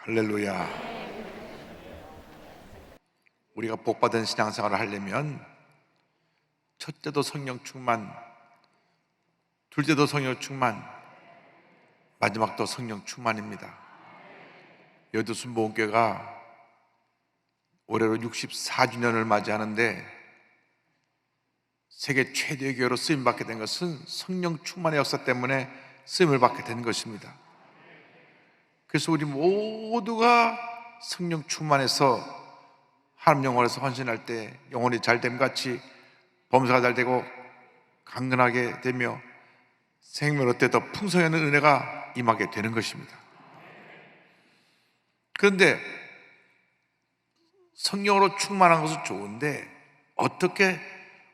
할렐루야. 우리가 복받은 신앙생활을 하려면 첫째도 성령 충만, 둘째도 성령 충만, 마지막도 성령 충만입니다. 여두순 모험교회가 올해로 64주년을 맞이하는데 세계 최대의 교회로 쓰임받게 된 것은 성령 충만의 역사 때문에 쓰임을 받게 된 것입니다. 그래서 우리 모두가 성령 충만해서 하나님 영혼에서 헌신할 때 영혼이 잘됨 같이 범사가 잘 되고 강건하게 되며 생명을 얻되 더 풍성한 은혜가 임하게 되는 것입니다. 그런데 성령으로 충만한 것은 좋은데 어떻게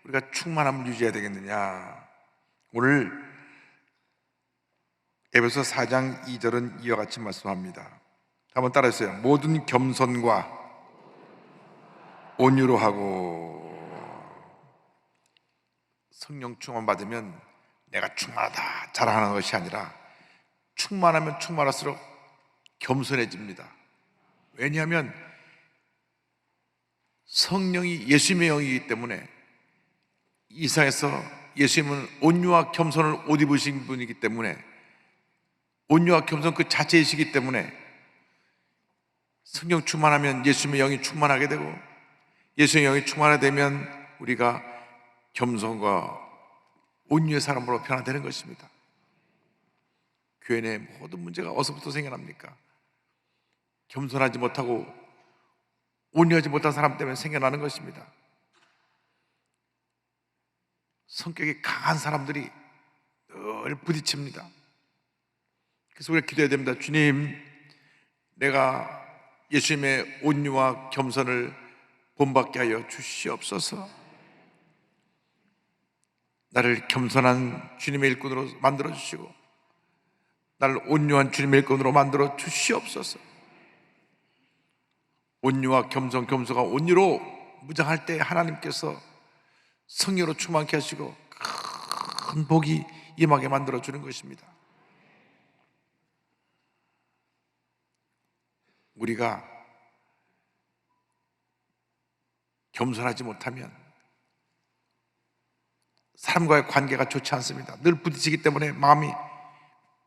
우리가 충만함을 유지해야 되겠느냐? 오늘 에베소 4장 2절은 이와 같이 말씀합니다. 한번 따라해주세요. 모든 겸손과 온유로 하고. 성령 충만 받으면 내가 충만하다 자랑하는 것이 아니라 충만하면 충만할수록 겸손해집니다. 왜냐하면 성령이 예수님의 영이기 때문에 이 세상에서 예수님은 온유와 겸손을 옷 입으신 분이기 때문에 온유와 겸손 그 자체이시기 때문에 성령 충만하면 예수님의 영이 충만하게 되고 예수님의 영이 충만하게 되면 우리가 겸손과 온유의 사람으로 변화되는 것입니다. 교회 내 모든 문제가 어디서부터 생겨납니까? 겸손하지 못하고 온유하지 못한 사람 때문에 생겨나는 것입니다. 성격이 강한 사람들이 늘 부딪힙니다. 그래서 우리가 기도해야 됩니다. 주님, 내가 예수님의 온유와 겸손을 본받게 하여 주시옵소서. 나를 겸손한 주님의 일꾼으로 만들어 주시고 나를 온유한 주님의 일꾼으로 만들어 주시옵소서. 온유와 겸손, 겸손과 온유로 무장할 때 하나님께서 성령으로 충만케 하시고 큰 복이 임하게 만들어 주는 것입니다. 우리가 겸손하지 못하면 사람과의 관계가 좋지 않습니다. 늘 부딪히기 때문에 마음이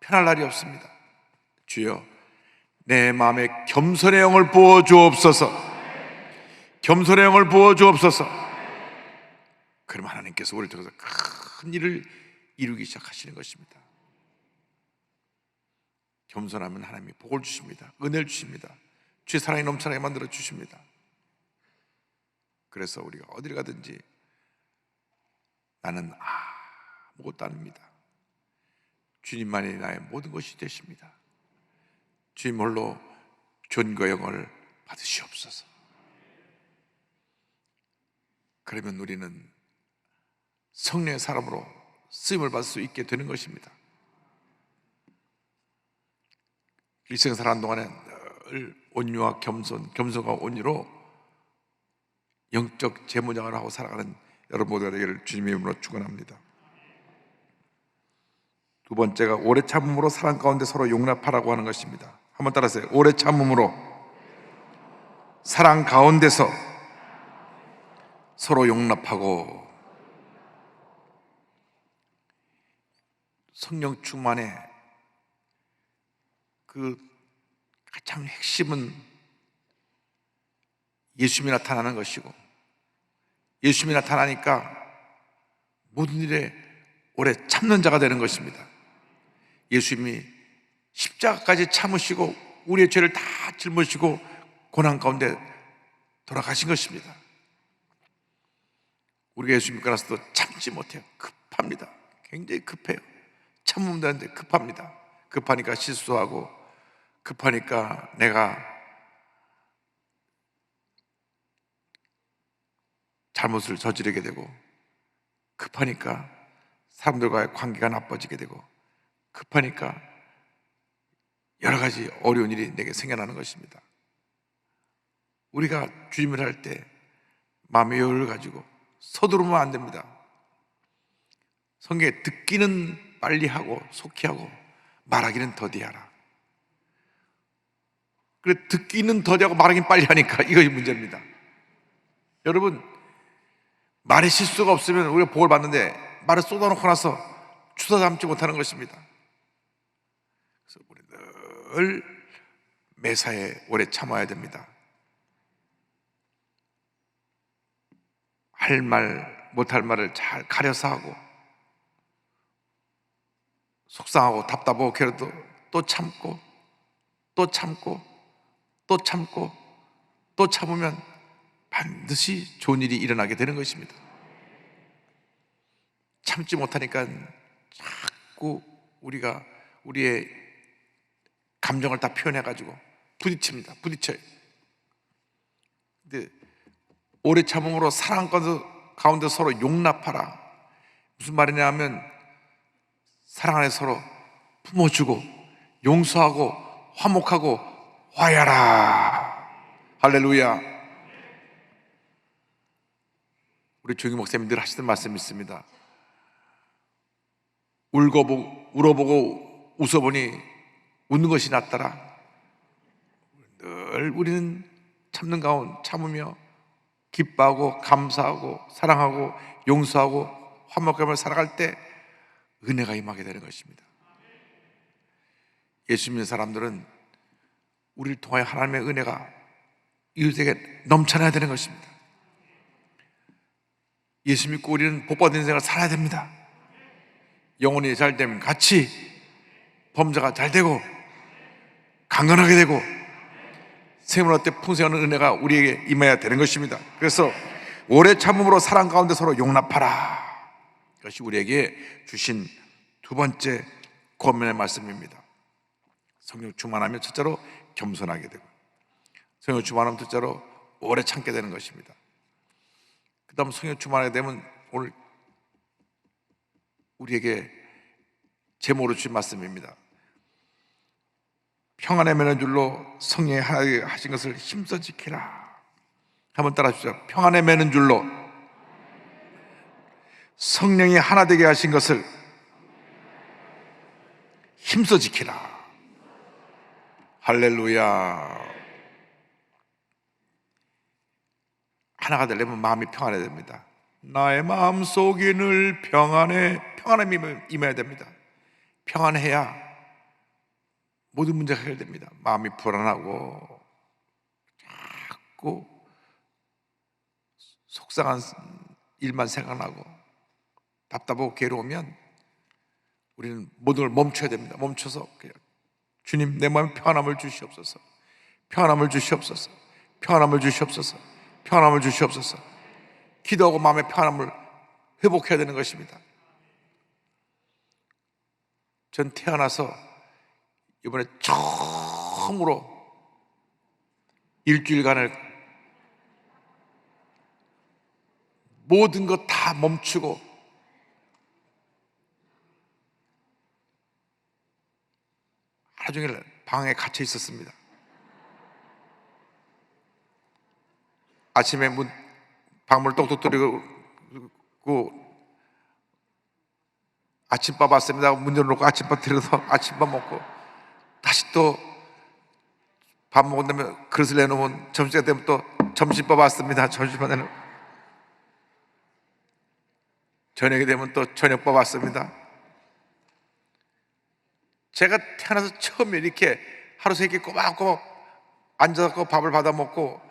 편할 날이 없습니다. 주여, 내 마음에 겸손의 영을 부어 주옵소서. 겸손의 영을 부어 주옵소서. 그럼 하나님께서 우리를 통해서 큰 일을 이루기 시작하시는 것입니다. 겸손하면 하나님이 복을 주십니다. 은혜를 주십니다. 주의 사랑이 넘쳐나게 만들어 주십니다. 그래서 우리가 어디를 가든지 나는 아무것도 아닙니다. 주님만이 나의 모든 것이 되십니다. 주님 홀로 존귀와 영광을 받으시옵소서. 그러면 우리는 성령의 사람으로 쓰임을 받을 수 있게 되는 것입니다. 일생 살아가는 동안에 늘 온유와 겸손과 온유로 영적 재무장을 하고 살아가는 여러분 모두가 되기를 주님의 이름으로 축원합니다. 두 번째가 오래 참음으로 사랑 가운데 서로 용납하라고 하는 것입니다. 한번 따라하세요. 오래 참음으로 사랑 가운데서 서로 용납하고. 성령 충만의 그 가장 핵심은 예수님이 나타나는 것이고, 예수님이 나타나니까 모든 일에 오래 참는 자가 되는 것입니다. 예수님이 십자가까지 참으시고 우리의 죄를 다 짊어지고 고난 가운데 돌아가신 것입니다. 우리가 예수님 가라서도 참지 못해요. 급합니다. 굉장히 급해요. 참으면 되는데 급합니다. 급하니까 실수하고, 급하니까 내가 잘못을 저지르게 되고, 급하니까 사람들과의 관계가 나빠지게 되고, 급하니까 여러 가지 어려운 일이 내게 생겨나는 것입니다. 우리가 주님을 할 때 마음의 여유를 가지고 서두르면 안 됩니다. 성경에 듣기는 빨리 하고 속히 하고 말하기는 더디하라. 그래, 듣기는 더디 하고 말하긴 빨리 하니까 이것이 문제입니다. 여러분, 말의 실수가 없으면 우리가 복을 받는데 말을 쏟아놓고 나서 주워 담지 못하는 것입니다. 그래서 우리 늘 매사에 오래 참아야 됩니다. 할 말, 못할 말을 잘 가려서 하고, 속상하고 답답하고 그래도 또 참고, 또 참고, 또 참고, 또 참으면 반드시 좋은 일이 일어나게 되는 것입니다. 참지 못하니까 자꾸 우리가 우리의 감정을 다 표현해가지고 부딪혀요. 근데 오래 참음으로 사랑 가운데 서로 용납하라. 무슨 말이냐 하면 사랑 안에 서로 품어주고 용서하고 화목하고 화해하라. 할렐루야. 우리 조기 목사님 늘 하시던 말씀이 있습니다. 울어보고 웃어보니 웃는 것이 낫더라. 늘 우리는 참는 가운데 참으며 기뻐하고 감사하고 사랑하고 용서하고 화목함을 살아갈 때 은혜가 임하게 되는 것입니다. 예수 믿는 사람들은 우리를 통하여 하나님의 은혜가 이웃에게 넘쳐나야 되는 것입니다. 예수 믿고 우리는 복받은 인생을 살아야 됩니다. 영혼이 잘 되면 같이 범자가 잘 되고 강건하게 되고 생명할 때 풍성한 은혜가 우리에게 임해야 되는 것입니다. 그래서 오래 참음으로 사랑 가운데 서로 용납하라. 이것이 우리에게 주신 두 번째 권면의 말씀입니다. 성령 충만하면 첫째로 겸손하게 되고, 성령 충만하면 둘째로 오래 참게 되는 것입니다. 그 다음 성령 충만하게 되면 오늘 우리에게 제목으로 주신 말씀입니다. 평안의 매는 줄로 성령이 하나되게 하신 것을 힘써 지키라. 한번 따라 주시죠. 평안의 매는 줄로 성령이 하나되게 하신 것을 힘써 지키라. 할렐루야. 하나가 되려면 마음이 평안해야 됩니다. 나의 마음 속에 늘 평안함이 임해야 됩니다. 평안해야 모든 문제가 해결됩니다. 마음이 불안하고 자꾸 속상한 일만 생각나고 답답하고 괴로우면 우리는 모든 걸 멈춰야 됩니다. 멈춰서 그냥 주님, 내 마음에 평안함을 주시옵소서. 평안함을 주시옵소서. 평안함을 주시옵소서. 평안함을 주시옵소서. 기도하고 마음의 평안함을 회복해야 되는 것입니다. 전 태어나서 이번에 처음으로 일주일간을 모든 것 다 멈추고 하루 종일 방에 갇혀 있었습니다. 아침에 방문을 똑똑 두드리고 아침밥 왔습니다. 문 열어놓고 아침밥 드려서 아침밥 먹고 다시 또 밥 먹은 다음에 그릇을 내놓으면 점심시간 되면 또 점심밥 왔습니다. 점심밥 내놓으면 저녁이 되면 또 저녁밥 왔습니다. 제가 태어나서 처음에 이렇게 하루 세끼 꼬박꼬박 앉아서 밥을 받아 먹고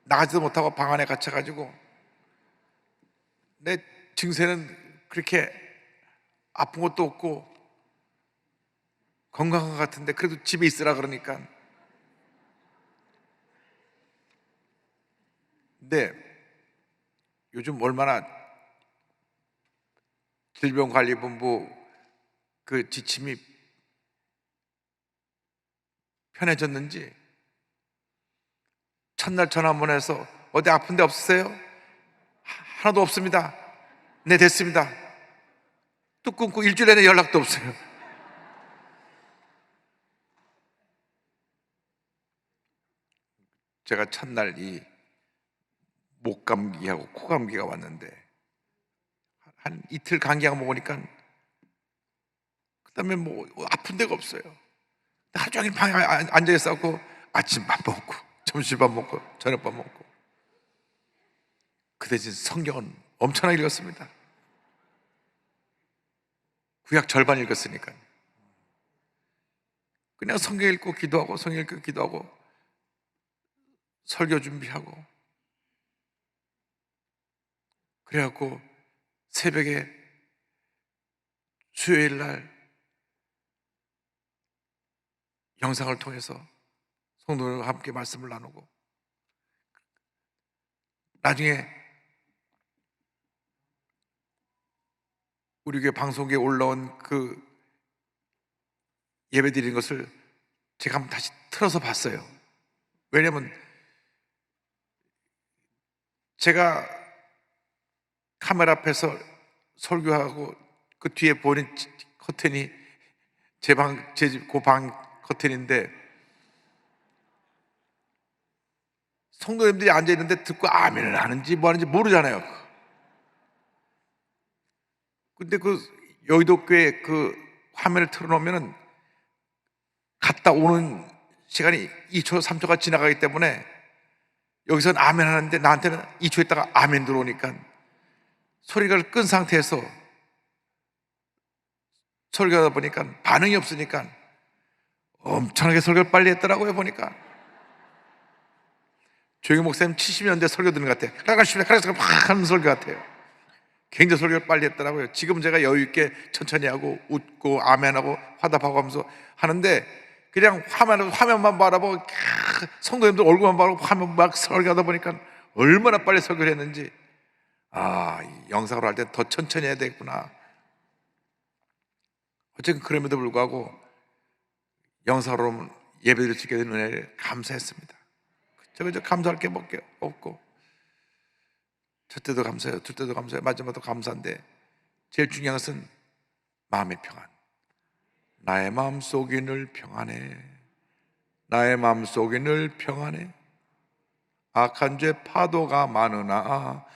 나가지도 못하고 방 안에 갇혀가지고 내 증세는 그렇게 아픈 것도 없고 건강한 것 같은데 그래도 집에 있으라 그러니까. 근데 요즘 얼마나 질병관리본부 그 지침이 편해졌는지 첫날 전화 한번 해서 어디 아픈 데 없으세요? 하나도 없습니다. 네, 됐습니다. 또 끊고 일주일 내내 연락도 없어요. 제가 첫날 이 목감기하고 코감기가 왔는데 한 이틀 감기약 먹으니까 그 다음에 뭐 아픈 데가 없어요. 하루 종일 방에 앉아 있었고 아침밥 먹고 점심밥 먹고 저녁밥 먹고. 그 대신 성경은 엄청나게 읽었습니다. 구약 절반 읽었으니까. 그냥 성경 읽고 기도하고 성경 읽고 기도하고 설교 준비하고, 그래갖고 새벽에 수요일 날 영상을 통해서 성도들과 함께 말씀을 나누고, 나중에 우리 교회 방송국에 올라온 그 예배 드리는 것을 제가 한번 다시 틀어서 봤어요. 왜냐면 제가 카메라 앞에서 설교하고 그 뒤에 보이는 커튼이 제 집 그 방 커튼인데, 성도님들이 앉아있는데 듣고 아멘을 하는지 뭐 하는지 모르잖아요. 근데 그 여의도 교회 그 화면을 틀어놓으면은 갔다 오는 시간이 2초, 3초가 지나가기 때문에 여기서는 아멘 하는데 나한테는 2초 있다가 아멘 들어오니까 소리가 끈 상태에서 설교하다 보니까 반응이 없으니까 엄청나게 설교를 빨리 했더라고요. 보니까 조영희 목사님 70년대 설교 듣는 것 같아요. 가라가시면 막 하는 설교 같아요. 굉장히 설교를 빨리 했더라고요. 지금 제가 여유 있게 천천히 하고 웃고 아멘하고 화답하고 하면서 하는데, 그냥 화면만 바라보고 성도님들 얼굴만 바라보고 화면 막 설교하다 보니까 얼마나 빨리 설교를 했는지, 이 영상으로 할 때 더 천천히 해야 되겠구나. 어쨌든 그럼에도 불구하고 영상으로 예배드릴 수 있게 된 은혜를 감사했습니다. 그저 감사할 게 밖에 없고, 첫 때도 감사해요, 둘 때도 감사해요, 마지막도 감사한데 제일 중요한 것은 마음의 평안. 나의 마음속이 늘 평안해. 나의 마음속이 늘 평안해. 악한 죄 파도가 많으나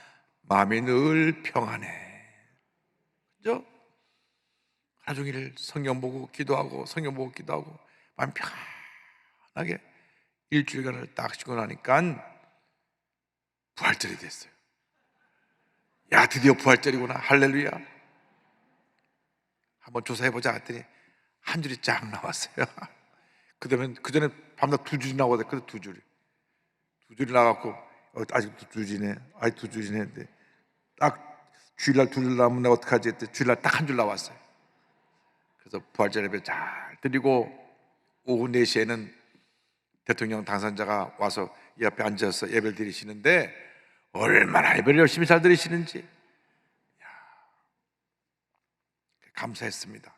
마음이 늘 평안해. 그죠? 하루 종일 성경 보고 기도하고 성경 보고 기도하고 마음 평안하게 일주일간을 딱 쉬고 나니까 부활절이 됐어요. 야, 드디어 부활절이구나. 할렐루야. 한번 조사해보자 했더니 한 줄이 쫙 나왔어요. 그 전에 밤낮 두 줄이 나오거든요. 두 줄이 나갖고 아직도 두 줄이네. 아직 두 줄이네 했는데, 딱 주일날 두 줄 나오면 내가 어떡하지 했더니 주일날 딱 한 줄 나왔어요. 그래서 부활절 예배 잘 드리고 오후 4시에는 대통령 당선자가 와서 이 앞에 앉아서 예배를 드리시는데 얼마나 예배를 열심히 잘 드리시는지 감사했습니다.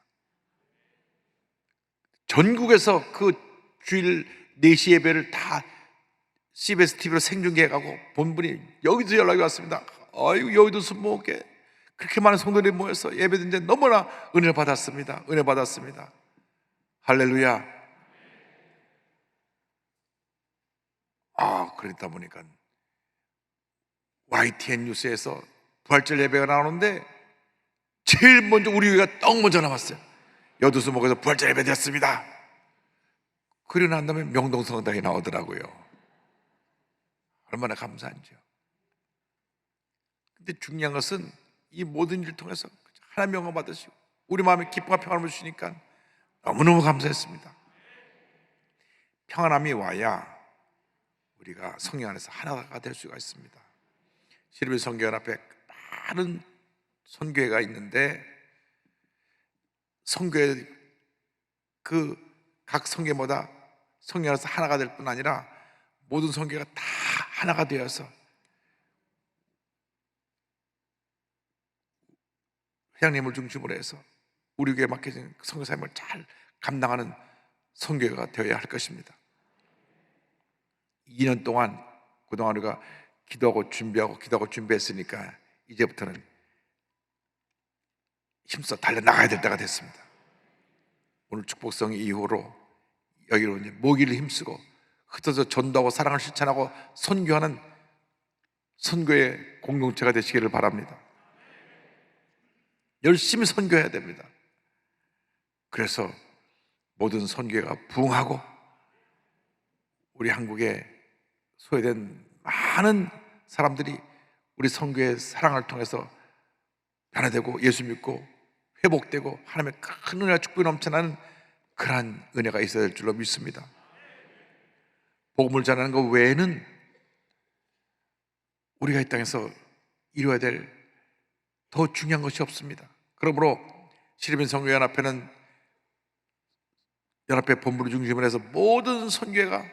전국에서 그 주일 4시 예배를 다 CBS TV로 생중계해가고 본 분이 여기서 연락이 왔습니다. 아이고, 여의도 순복음교회 그렇게 많은 성도들이 모여서 예배드리는데 너무나 은혜를 받았습니다. 은혜 받았습니다. 할렐루야. 그러다 보니까 YTN 뉴스에서 부활절 예배가 나오는데 제일 먼저 우리 교회가 떡 먼저 나왔어요. 여두수목에서 부활절 예배 드렸습니다. 그리고 난 다음에 명동성당이 나오더라고요. 얼마나 감사한지요. 근데 중요한 것은 이 모든 일을 통해서 하나님 영광 받으시고 우리 마음에 기쁨과 평안을 주시니까 너무너무 감사했습니다. 평안함이 와야 우리가 성령 안에서 하나가 될 수가 있습니다. 시리비 선교연합회 많은 선교회가 있는데 선교회 그 각 선교마다 성령 안에서 하나가 될 뿐 아니라 모든 선교회가 다 하나가 되어서 회장님을 중심으로 해서 우리 교회에 맡겨진 선교 사역을 잘 감당하는 선교회가 되어야 할 것입니다. 2년 동안 그동안 우리가 기도하고 준비했으니까 이제부터는 힘써 달려나가야 될 때가 됐습니다. 오늘 축복성 이후로 여기로 이제 모기를 힘쓰고 흩어져 전도하고 사랑을 실천하고 선교하는 선교의 공동체가 되시기를 바랍니다. 열심히 선교해야 됩니다. 그래서 모든 선교회가 부흥하고 우리 한국에 소외된 많은 사람들이 우리 선교의 사랑을 통해서 변화되고 예수 믿고 회복되고 하나님의 큰 은혜와 축복이 넘쳐나는 그러한 은혜가 있어야 될 줄로 믿습니다. 복음을 전하는 것 외에는 우리가 이 땅에서 이루어야 될 더 중요한 것이 없습니다. 그러므로 시리빈 선교연합회는 연합회 본부를 중심으로 해서 모든 선교회가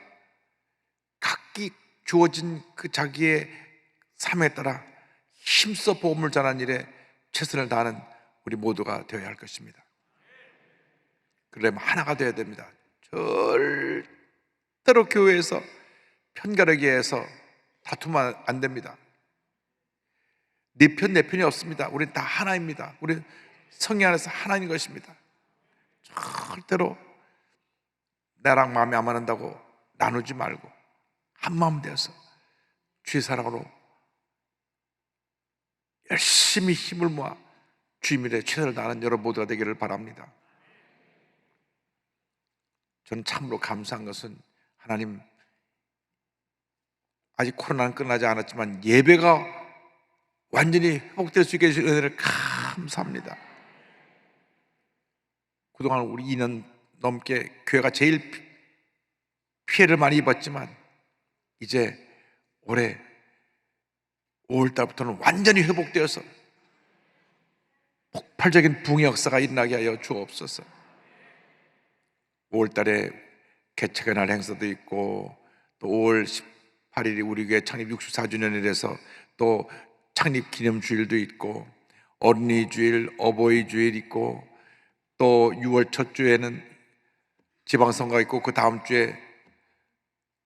각기 주어진 그 자기의 삶에 따라 힘써 복음을 전하는 일에 최선을 다하는 우리 모두가 되어야 할 것입니다. 그러려면 하나가 되어야 됩니다. 절대로 교회에서 편가르기 해서 다투면 안 됩니다. 네 편, 내 편이 없습니다. 우리는 다 하나입니다. 우리는 성령 안에서 하나인 것입니다. 절대로 나랑 마음이 안 맞는다고 나누지 말고 한 마음 되어서 주의 사랑으로 열심히 힘을 모아 주의 일에 최선을 다하는 여러분 모두가 되기를 바랍니다. 저는 참으로 감사한 것은 하나님, 아직 코로나는 끝나지 않았지만 예배가 완전히 회복될 수 있게 해주신 은혜를 감사합니다. 그동안 우리 2년 넘게 교회가 제일 피해를 많이 입었지만 이제 올해 5월달부터는 완전히 회복되어서 폭발적인 부흥의 역사가 일어나게 하여 주옵소서. 5월달에 개척의 날 행사도 있고 또 5월 18일이 우리 교회 창립 64주년이라서 또 창립 기념주일도 있고 어린이 주일, 어버이 주일 있고 또 6월 첫 주에는 지방선거가 있고 그 다음 주에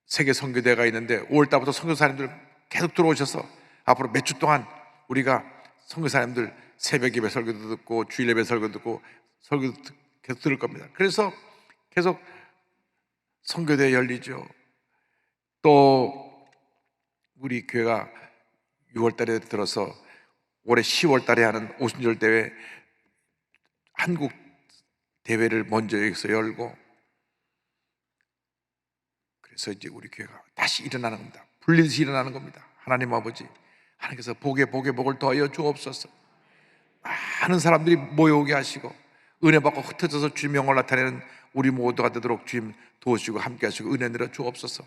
세계 선교대회가 있는데 5월 달부터 선교사님들 계속 들어오셔서 앞으로 몇 주 동안 우리가 선교사님들 새벽 예배 설교도 듣고 주일 예배 설교도 듣고 설교도 계속 들을 겁니다. 그래서 계속 선교대회 열리죠. 또 우리 교회가 6월 달에 들어서 올해 10월 달에 하는 오순절 대회 한국 대회를 먼저 여기서 열고 그래서 이제 우리 교회가 다시 일어나는 겁니다. 불리듯이 일어나는 겁니다. 하나님 아버지, 하나님께서 복에 복을 더하여 주옵소서. 많은 사람들이 모여오게 하시고 은혜 받고 흩어져서 주님 영광을 나타내는 우리 모두가 되도록 주님 도우시고 함께 하시고 은혜 내려 주옵소서.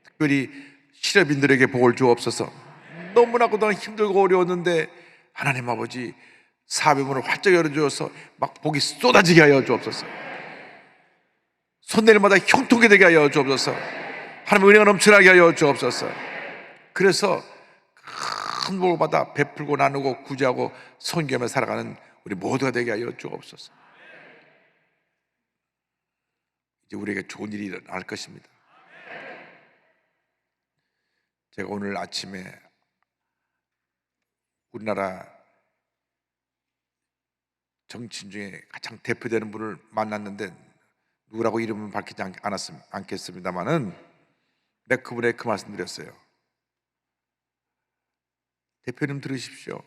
특별히 실업인들에게 복을 주옵소서. 너무나 그동안 힘들고 어려웠는데 하나님 아버지 사업의 문을 활짝 열어주어서 막 복이 쏟아지게 하여 주옵소서. 손댈 마다 형통하게 되게 하여 주옵소서. 하나님 은혜가 넘쳐나게 하여 주옵소서. 그래서 큰 복을 받아 베풀고 나누고 구제하고 선교하며 살아가는 우리 모두가 되게 하여 주옵소서. 이제 우리에게 좋은 일이 일어날 것입니다. 제가 오늘 아침에 우리나라 정치인 중에 가장 대표되는 분을 만났는데 누구라고 이름은 밝히지 않겠습니다만은 내가 그분에게 그 말씀 드렸어요. 대표님 들으십시오.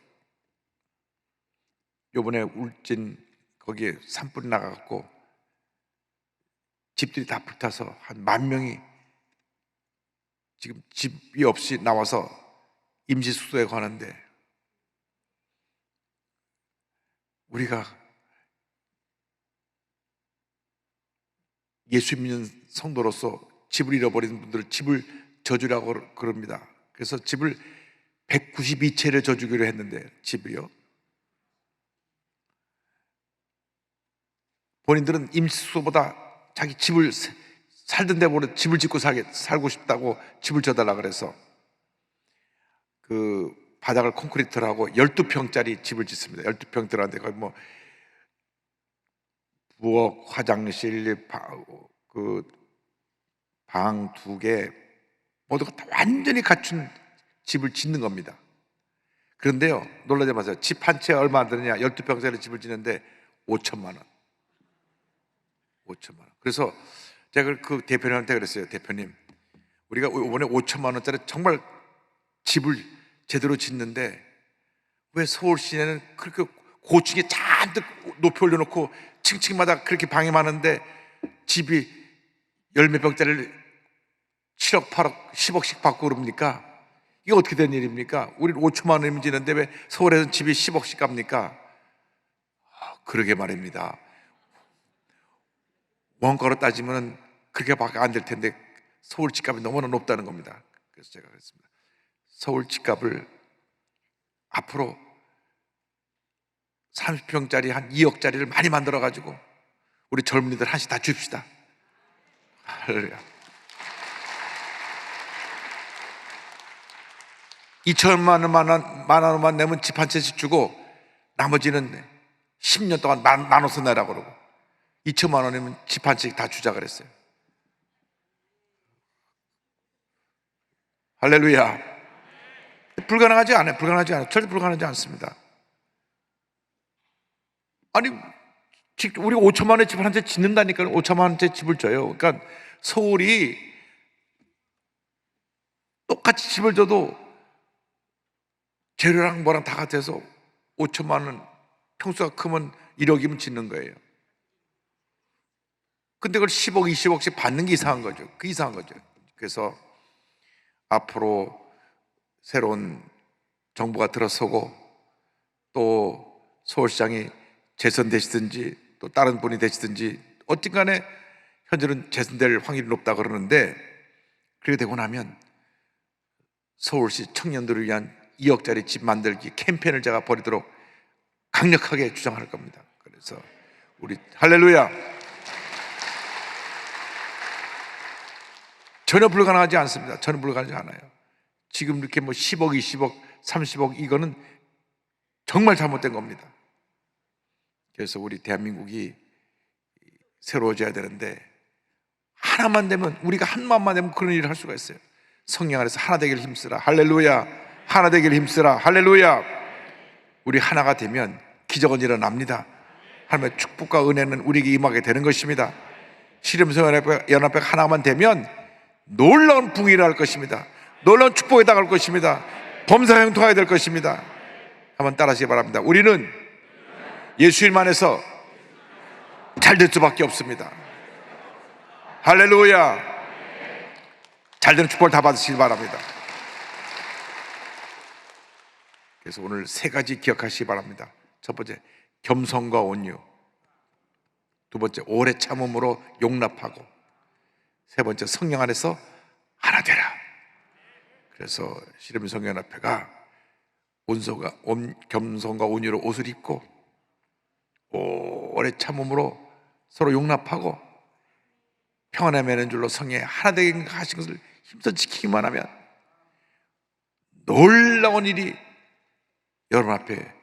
요번에 울진 거기에 산불이 나가갖고 집들이 다 불타서 한 10,000명이 지금 집이 없이 나와서 임시숙소에 가는데 우리가 예수 믿는 성도로서 집을 잃어버린 분들을 집을 져주라고 그럽니다. 그래서 집을 192채를 져주기로 했는데 집이요. 본인들은 임시숙소보다 자기 집을 살던 데보다 집을 짓고 살고 싶다고 집을 져달라 그래서 그 바닥을 콘크리트를 하고 12평짜리 집을 짓습니다. 12평 들어갔는데 거기 뭐 부엌, 화장실, 그 방 2개 모두가 다 완전히 갖춘 집을 짓는 겁니다. 그런데요, 놀라지 마세요. 집 한 채 얼마 안 드느냐? 12평짜리 집을 짓는데 5천만 원. 5천만 원. 그래서 제가 그 대표님한테 그랬어요. 대표님, 우리가 이번에 5천만 원짜리 정말 집을 제대로 짓는데 왜 서울 시내는 그렇게 고층에 잔뜩 높이 올려놓고 층층마다 그렇게 방이 많은데 집이 10몇 평짜리를 7억, 8억, 10억씩 받고 그럽니까? 이게 어떻게 된 일입니까? 우리 5천만 원이면 지는데 왜 서울에서는 집이 10억씩 갑니까? 그러게 말입니다. 원가로 따지면 그렇게밖에 안 될 텐데 서울 집값이 너무나 높다는 겁니다. 그래서 제가 그랬습니다. 서울 집값을 앞으로 30평짜리 한 2억짜리를 많이 만들어가지고 우리 젊은이들 한씩 다 줍시다. 할렐루야. 2천만 원만 내면 집 한 채씩 주고 나머지는 10년 동안 나눠서 내라고 그러고 2천만 원이면 집 한 채씩 다 주자 그랬어요. 할렐루야. 불가능하지 않아요. 불가능하지 않아요. 절대 불가능하지 않습니다. 아니, 우리 5천만 원의 집을 한 채 짓는다니까 5천만 원짜리 집을 줘요. 그러니까 서울이 똑같이 집을 줘도 재료랑 뭐랑 다 같아서 5천만 원, 평수가 크면 1억이면 짓는 거예요. 근데 그걸 10억, 20억씩 받는 게 이상한 거죠. 그 이상한 거죠. 그래서 앞으로 새로운 정부가 들어서고 또 서울시장이 재선되시든지 또 다른 분이 되시든지 어쨌든 간에 현재는 재선될 확률이 높다 그러는데 그렇게 되고 나면 서울시 청년들을 위한 2억짜리 집 만들기 캠페인을 제가 벌이도록 강력하게 주장할 겁니다. 그래서 우리 할렐루야. 전혀 불가능하지 않습니다. 전혀 불가능하지 않아요. 지금 이렇게 뭐 10억, 20억, 30억 이거는 정말 잘못된 겁니다. 그래서 우리 대한민국이 새로워져야 되는데 하나만 되면, 우리가 한 마음만 되면 그런 일을 할 수가 있어요. 성령 안에서 하나 되기를 힘쓰라. 할렐루야. 하나 되기를 힘쓰라. 할렐루야. 우리 하나가 되면 기적은 일어납니다. 하나님의 축복과 은혜는 우리에게 임하게 되는 것입니다. 시름성연합회가 하나만 되면 놀라운 붕이 일어날 것입니다. 놀라운 축복이 다가올 것입니다. 범사가 형통하게 될 것입니다. 한번 따라하시기 바랍니다. 우리는 예수님 안에서 잘 될 수밖에 없습니다. 할렐루야. 잘 되는 축복을 다 받으시기 바랍니다. 그래서 오늘 세 가지 기억하시기 바랍니다. 첫 번째, 겸손과 온유. 두 번째, 오래 참음으로 용납하고. 세 번째, 성령 안에서 하나 되라. 그래서 시름성연합회가 겸손과 온유로 옷을 입고 오래 참음으로 서로 용납하고 평안에 매는 줄로 성령에 하나 되게 하신 것을 힘써 지키기만 하면 놀라운 일이 여러분 앞에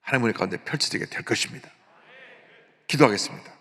하나님의 가운데 펼쳐지게 될 것입니다. 기도하겠습니다.